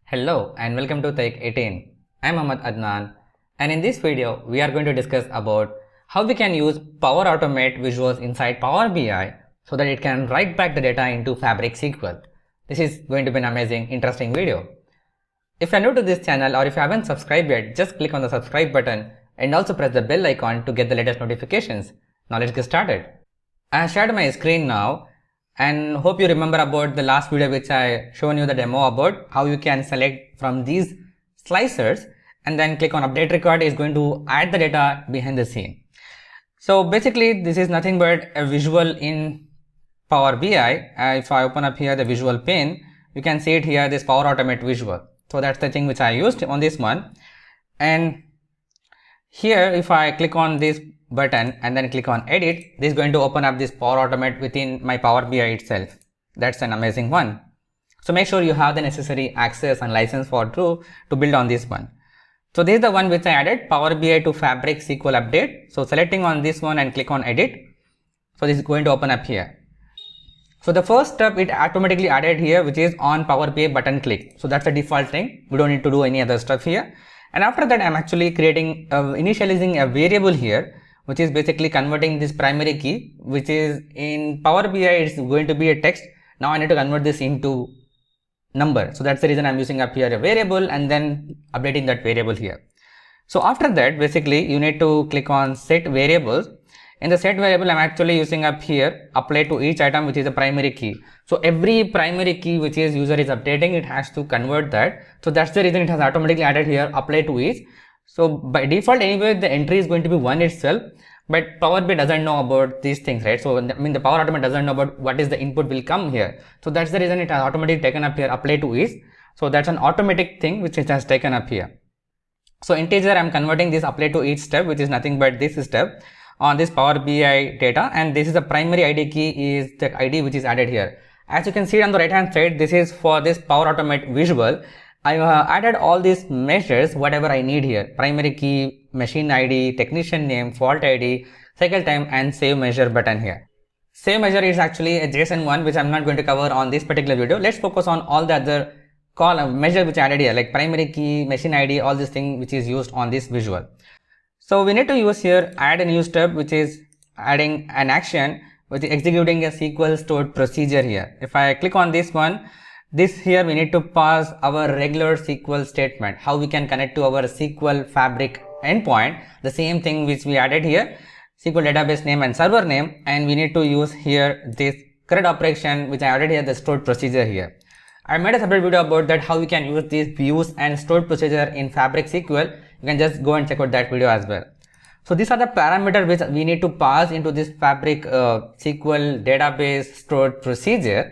Hello and welcome to Tech 18. I'm Ahmad Adnan, and in this video we are going to discuss about how we can use Power Automate visuals inside Power BI so that it can write back the data into Fabric SQL. This is going to be an amazing, interesting video. If you are new to this channel or if you haven't subscribed yet, just click on the subscribe button and also press the bell icon to get the latest notifications. Now let's get started. I have shared my screen now. And hope you remember about the last video which I shown you the demo about how you can select from these slicers and then click on update record is going to add the data behind the scene. So basically this is nothing but a visual in Power BI. If I open up here the visual pane, you can see it here, this Power Automate visual. So that's the thing which I used on this one. And here if I click on this button and then click on edit, this is going to open up this Power Automate within my Power BI itself. That's an amazing one. So make sure you have the necessary access and license for true to build on this one. So this is the one which I added, Power BI to Fabric SQL update. So selecting on this one and click on edit. So this is going to open up here. So the first step it automatically added here, which is on Power BI button click. So that's the default thing. We don't need to do any other stuff here. And after that I'm actually creating initializing a variable here, which is basically converting this primary key, which is in Power BI it's going to be a text. Now I need to convert this into number. So that's the reason I'm using up here a variable and then updating that variable here. So after that basically you need to click on set variables. In the set variable I'm actually using up here apply to each item, which is a primary key. So every primary key which is user is updating, it has to convert that. So that's the reason it has automatically added here apply to each. So by default anyway the entry is going to be 1 itself, but Power BI doesn't know about these things, right? So the Power Automate doesn't know about what is the input will come here. So that's the reason it has automatically taken up here apply to each. So that's an automatic thing which it has taken up here. So integer I'm converting this apply to each step, which is nothing but this step on this Power BI data, and this is the primary ID key is the ID which is added here. As you can see on the right hand side, this is for this Power Automate visual. I added all these measures, whatever I need here, primary key, machine ID, technician name, fault ID, cycle time, and save measure button here. Save measure is actually a JSON one, which I'm not going to cover on this particular video. Let's focus on all the other column measure which I added here, like primary key, machine ID, all this thing which is used on this visual. So we need to use here add a new step, which is adding an action, which is executing a SQL stored procedure here. If I click on this one, this here we need to pass our regular SQL statement, how we can connect to our SQL Fabric endpoint, the same thing which we added here, SQL database name and server name, and we need to use here this CRUD operation which I added here, the stored procedure here. I made a separate video about that, how we can use these views and stored procedure in Fabric SQL. You can just go and check out that video as well. So these are the parameters which we need to pass into this Fabric SQL database stored procedure,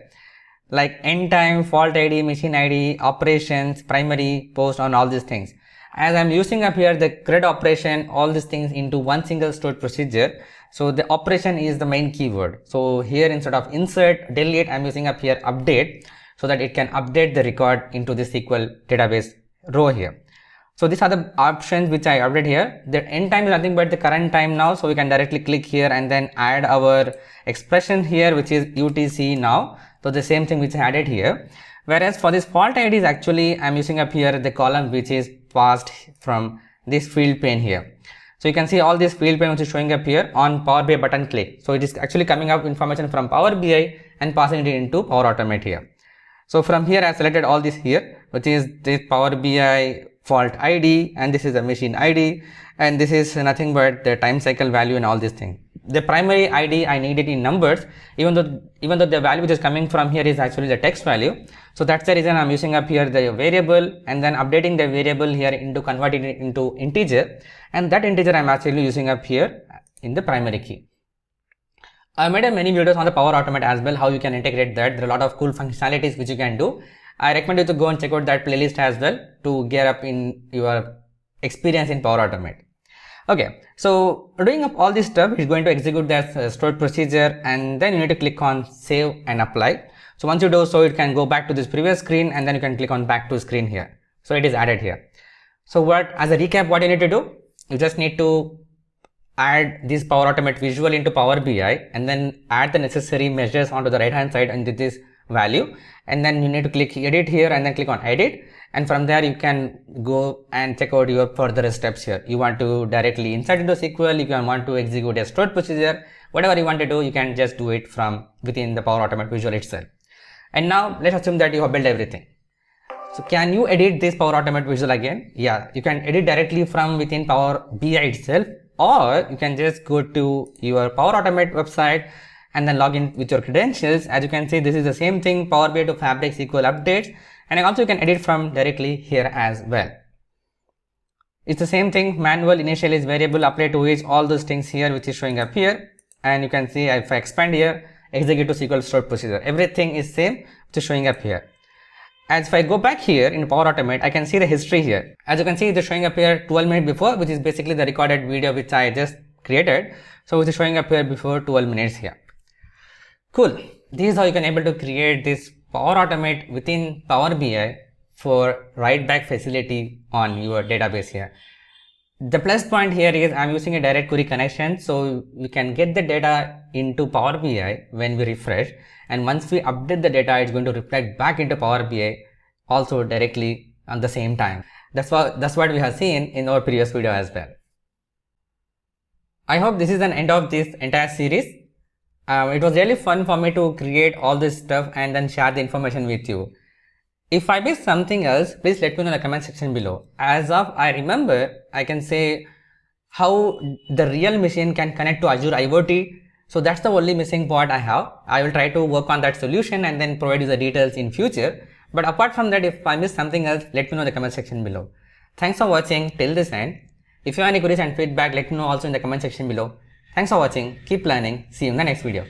like end time, fault ID, machine ID, operations, primary, post, on all these things. As I'm using up here the CRUD operation, all these things into one single stored procedure. So the operation is the main keyword. So here instead of insert, delete, I'm using up here update, so that it can update the record into the SQL database row here. So these are the options which I added here. The end time is nothing but the current time now. So we can directly click here and then add our expression here, which is UTC now. So the same thing which I added here. Whereas for this fault ID is actually I'm using up here the column which is passed from this field pane here. So you can see all this field pane which is showing up here on Power BI button click. So it is actually coming up information from Power BI and passing it into Power Automate here. So from here I selected all this here, which is this Power BI fault ID, and this is the machine ID, and this is nothing but the time cycle value and all these things. The primary ID I need it in numbers, even though the value which is coming from here is actually the text value. So that's the reason I'm using up here the variable and then updating the variable here into converting it into integer, and that integer I'm actually using up here in the primary key. I made many videos on the Power Automate as well, how you can integrate that. There are a lot of cool functionalities which you can do. I recommend you to go and check out that playlist as well to gear up in your experience in Power Automate. Okay, so doing up all this stuff is going to execute that stored procedure, and then you need to click on save and apply. So once you do so, it can go back to this previous screen, and then you can click on back to screen here. So it is added here. So as a recap, what you need to do, you just need to add this Power Automate visual into Power BI and then add the necessary measures onto the right hand side, and this value, and then you need to click edit here and then click on edit, and from there you can go and check out your further steps here. You want to directly insert into SQL, you can want to execute a stored procedure, whatever you want to do, you can just do it from within the Power Automate visual itself. And now let's assume that you have built everything. So can you edit this Power Automate visual again? Yeah, you can edit directly from within Power BI itself, or you can just go to your Power Automate website and then log in with your credentials. As you can see, this is the same thing, Power BI to Fabric SQL updates, and also you can edit from directly here as well. It's the same thing, manual, initialize variable, apply to each, all those things here which is showing up here. And you can see if I expand here, execute to SQL stored procedure, everything is same which is showing up here. As if I go back here in Power Automate, I can see the history here. As you can see, it is showing up here 12 minutes before, which is basically the recorded video which I just created. So it is showing up here before 12 minutes here. Cool. This is how you can able to create this Power Automate within Power BI for write back facility on your database here. The plus point here is I'm using a direct query connection, so we can get the data into Power BI when we refresh, and once we update the data, it's going to reflect back into Power BI also directly at the same time. That's what we have seen in our previous video as well. I hope this is an end of this entire series. It was really fun for me to create all this stuff and then share the information with you. If I missed something else, please let me know in the comment section below. As of I remember, I can say how the real machine can connect to Azure IoT. So that's the only missing part I have. I will try to work on that solution and then provide you the details in future. But apart from that, if I missed something else, let me know in the comment section below. Thanks for watching till this end. If you have any queries and feedback, let me know also in the comment section below. Thanks for watching. Keep learning. See you in the next video.